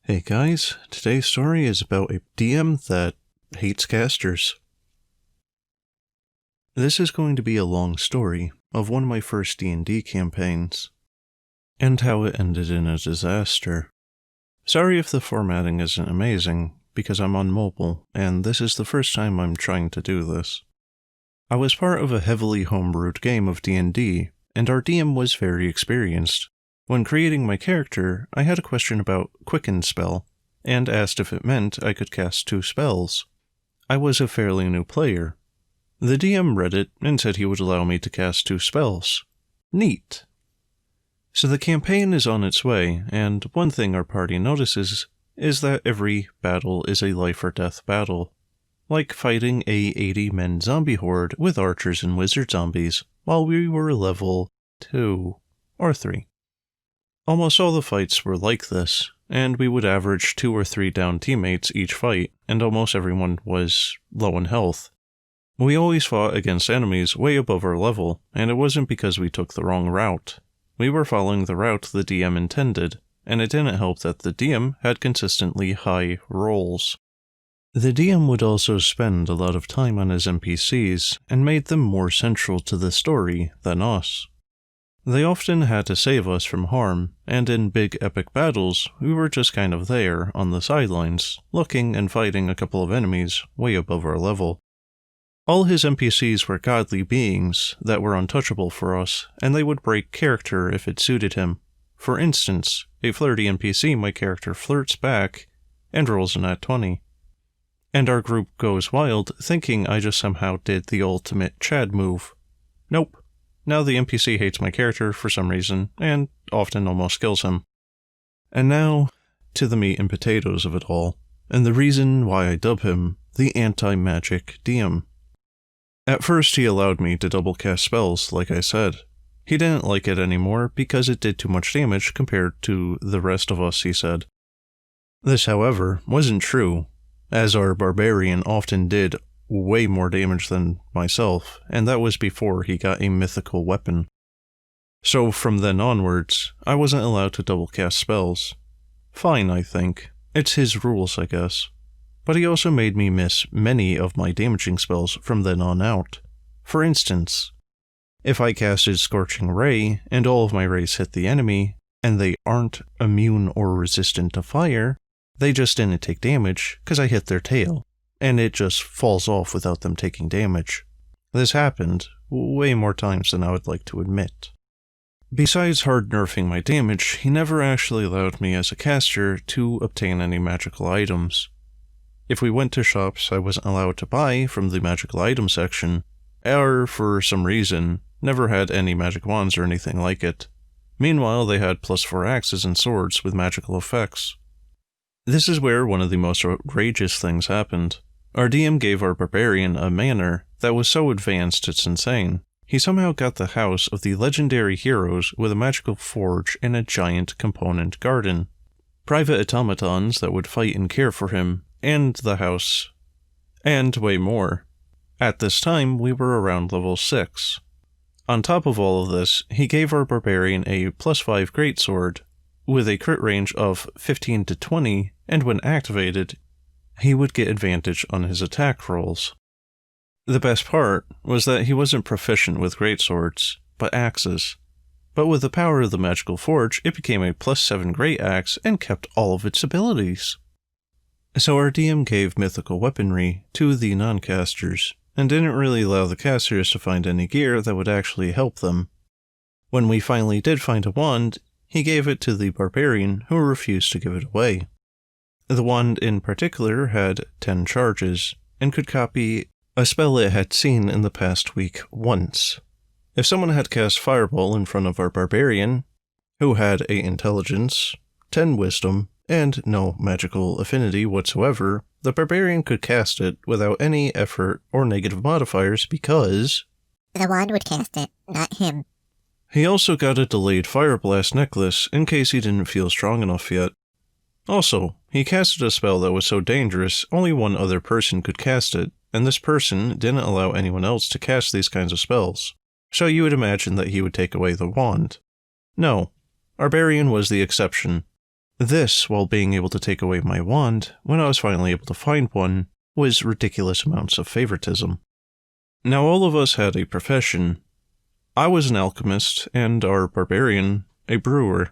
Hey guys, today's story is about a DM that hates casters. This is going to be a long story of one of my first D&D campaigns, and how it ended in a disaster. Sorry if the formatting isn't amazing, because I'm on mobile, and this is the first time I'm trying to do this. I was part of a heavily homebrewed game of D&D, and our DM was very experienced. When creating my character, I had a question about Quicken spell, and asked if it meant I could cast 2 spells. I was a fairly new player. The DM read it and said he would allow me to cast 2 spells. Neat. So the campaign is on its way, and one thing our party notices is that every battle is a life or death battle. Like fighting a 80-men zombie horde with archers and wizard zombies, while we were level 2 or 3. Almost all the fights were like this, and we would average 2 or 3 down teammates each fight, and almost everyone was low in health. We always fought against enemies way above our level, and it wasn't because we took the wrong route. We were following the route the DM intended, and it didn't help that the DM had consistently high rolls. The DM would also spend a lot of time on his NPCs, and made them more central to the story than us. They often had to save us from harm, and in big epic battles, we were just kind of there, on the sidelines, looking and fighting a couple of enemies way above our level. All his NPCs were godly beings that were untouchable for us, and they would break character if it suited him. For instance, a flirty NPC my character flirts back, and rolls a nat 20. And our group goes wild, thinking I just somehow did the ultimate Chad move. Nope. Now the NPC hates my character for some reason, and often almost kills him. And now, to the meat and potatoes of it all, and the reason why I dub him the anti-magic DM. At first he allowed me to double cast spells, like I said. He didn't like it anymore because it did too much damage compared to the rest of us, he said. This, however, wasn't true, as our barbarian often did way more damage than myself, and that was before he got a mythical weapon. So from then onwards, I wasn't allowed to double cast spells. Fine, I think. It's his rules, I guess. But he also made me miss many of my damaging spells from then on out. For instance, if I casted Scorching Ray, and all of my rays hit the enemy, and they aren't immune or resistant to fire, they just didn't take damage because I hit their tail, and it just falls off without them taking damage. This happened way more times than I would like to admit. Besides hard nerfing my damage, he never actually allowed me as a caster to obtain any magical items. If we went to shops I wasn't allowed to buy from the magical item section, or for some reason, never had any magic wands or anything like it. Meanwhile, they had +4 axes and swords with magical effects. This is where one of the most outrageous things happened. Our DM gave our barbarian a manor that was so advanced it's insane. He somehow got the house of the legendary heroes with a magical forge and a giant component garden, private automatons that would fight and care for him, and the house, and way more. At this time, we were around level 6. On top of all of this, he gave our barbarian a +5 greatsword, with a crit range of 15 to 20, and when activated, he would get advantage on his attack rolls. The best part was that he wasn't proficient with greatswords, but axes. But with the power of the magical forge, it became a +7 great axe and kept all of its abilities. So our DM gave mythical weaponry to the non-casters, and didn't really allow the casters to find any gear that would actually help them. When we finally did find a wand, he gave it to the barbarian, who refused to give it away. The wand in particular had 10 charges, and could copy a spell it had seen in the past week once. If someone had cast Fireball in front of our barbarian, who had 8 intelligence, 10 wisdom, and no magical affinity whatsoever, the barbarian could cast it without any effort or negative modifiers because the wand would cast it, not him. He also got a delayed Fire Blast necklace in case he didn't feel strong enough yet. Also, he casted a spell that was so dangerous only one other person could cast it, and this person didn't allow anyone else to cast these kinds of spells, so you would imagine that he would take away the wand. No, Barbarian was the exception. This, while being able to take away my wand when I was finally able to find one, was ridiculous amounts of favoritism. Now all of us had a profession. I was an alchemist, and our barbarian, a brewer.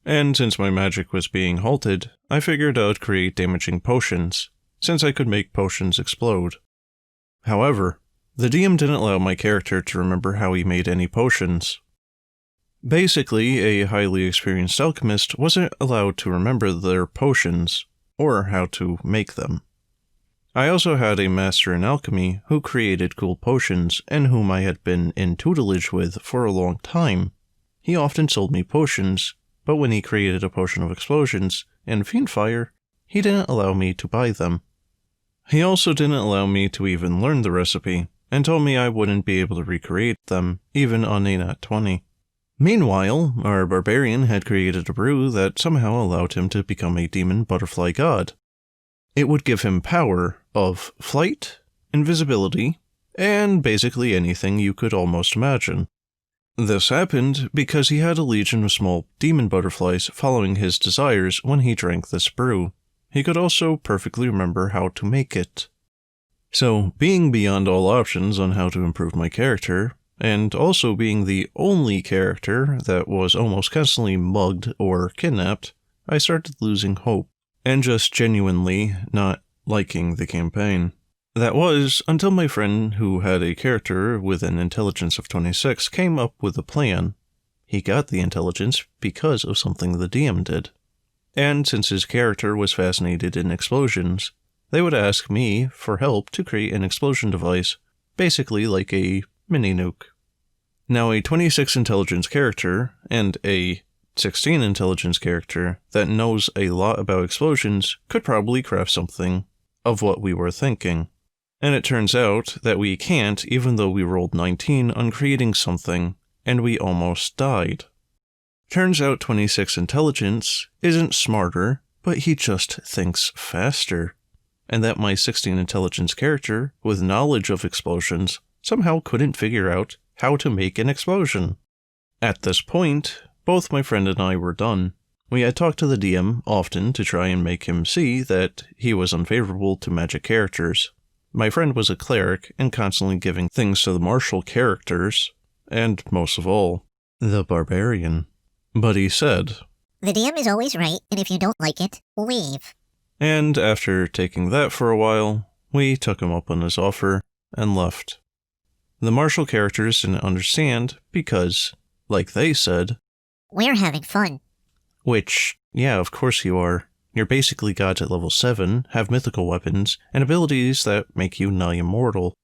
And since my magic was being halted, I figured I'd create damaging potions, since I could make potions explode. However, the DM didn't allow my character to remember how he made any potions. Basically, a highly experienced alchemist wasn't allowed to remember their potions, or how to make them. I also had a master in alchemy who created cool potions and whom I had been in tutelage with for a long time. He often sold me potions, but when he created a potion of explosions and fiendfire, he didn't allow me to buy them. He also didn't allow me to even learn the recipe, and told me I wouldn't be able to recreate them, even on a nat 20. Meanwhile, our barbarian had created a brew that somehow allowed him to become a demon butterfly god. It would give him power of flight, invisibility, and basically anything you could almost imagine. This happened because he had a legion of small demon butterflies following his desires when he drank this brew. He could also perfectly remember how to make it. So, being beyond all options on how to improve my character, and also being the only character that was almost constantly mugged or kidnapped, I started losing hope, and just genuinely not liking the campaign. That was until my friend, who had a character with an intelligence of 26, came up with a plan. He got the intelligence because of something the DM did. And since his character was fascinated in explosions, they would ask me for help to create an explosion device, basically like a mini-nuke. Now, a 26 intelligence character and a 16 intelligence character that knows a lot about explosions could probably craft something of what we were thinking. And it turns out that we can't, even though we rolled 19 on creating something, and we almost died. Turns out 26 intelligence isn't smarter, but he just thinks faster. And that my 16 intelligence character, with knowledge of explosions, somehow couldn't figure out how to make an explosion. At this point, both my friend and I were done. We had talked to the DM often to try and make him see that he was unfavorable to magic characters. My friend was a cleric and constantly giving things to the martial characters, and most of all, the barbarian. But he said, The DM is always right, and if you don't like it, leave. And after taking that for a while, we took him up on his offer and left. The martial characters didn't understand because, like they said, We're having fun. Which, yeah, of course you are. You're basically gods at level 7, have mythical weapons, and abilities that make you nigh immortal.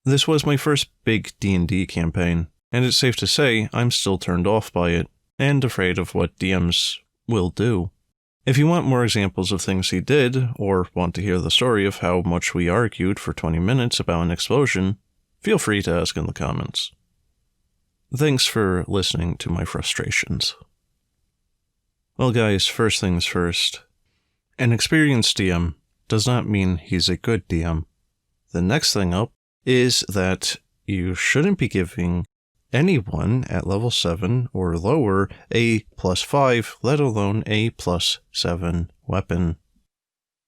This was my first big D&D campaign, and it's safe to say I'm still turned off by it, and afraid of what DMs will do. If you want more examples of things he did, or want to hear the story of how much we argued for 20 minutes about an explosion, feel free to ask in the comments. Thanks for listening to my frustrations. Well guys, first things first. An experienced DM does not mean he's a good DM. The next thing up is that you shouldn't be giving anyone at level 7 or lower a +5, let alone a +7 weapon.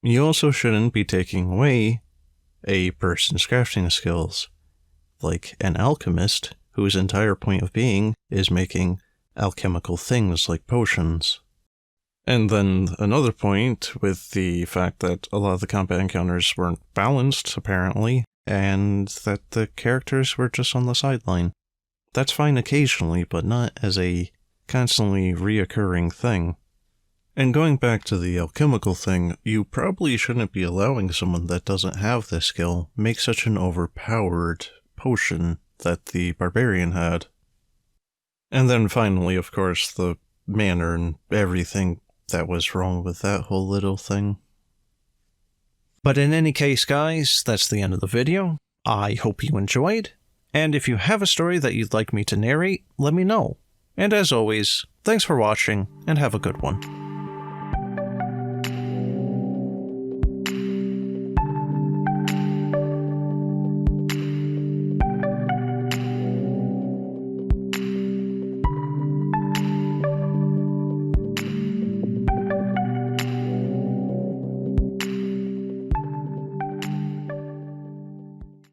You also shouldn't be taking away a person's crafting skills, like an alchemist whose entire point of being is making alchemical things like potions. And then another point with the fact that a lot of the combat encounters weren't balanced, apparently, and that the characters were just on the sideline. That's fine occasionally, but not as a constantly reoccurring thing. And going back to the alchemical thing, you probably shouldn't be allowing someone that doesn't have this skill make such an overpowered potion that the barbarian had. And then finally, of course, the manner and everything that was wrong with that whole little thing. But in any case, guys, that's the end of the video. I hope you enjoyed. And if you have a story that you'd like me to narrate, let me know. And as always, thanks for watching, and have a good one.